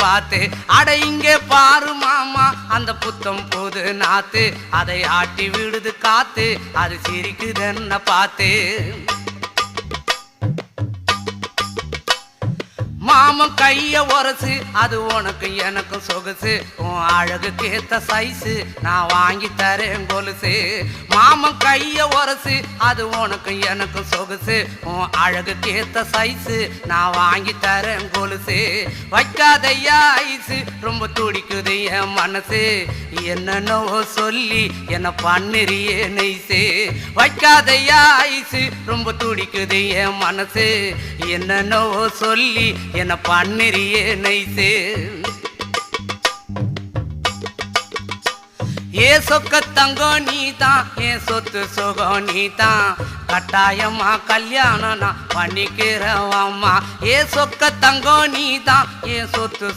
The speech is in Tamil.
பார்த்து அட இங்கே பாரு மாமா அந்த புத்தம் புது நாத்து அதை ஆட்டி விடுது காத்து அது சிரிக்குதுன்ன பார்த்து மாமன் கைய உரசு அது உனக்கு எனக்கு சொகுசு உன் அழகுக்கு ஏத்த சைஸு நான் வாங்கி தரேன் கொலுசு மாமன் கைய உரசு அது உனக்கு எனக்கு சொகுசு உன் அழகுக்கு ஏத்த சைஸு நான் வாங்கி தரேன் கொலுசு வைக்காதையா ஐசு ரொம்ப துடிக்குது என் மனசு என்னென்னவோ சொல்லி என்ன பண்ணுறியே நெய்சு வைக்காதையா ஐசு ரொம்ப துடிக்குது என் மனசு என்னென்னவோ சொல்லி என்ன பண்ணுறியே நைசு ஏ சொக்க தங்கம் நீதான் என் சொத்து சுகம் நீதான் கட்டாயமா கல்யாணம் நான் பண்ணிக்கிறேன் அம்மா ஏ சொக்க தங்கம் நீதான் என் சொத்து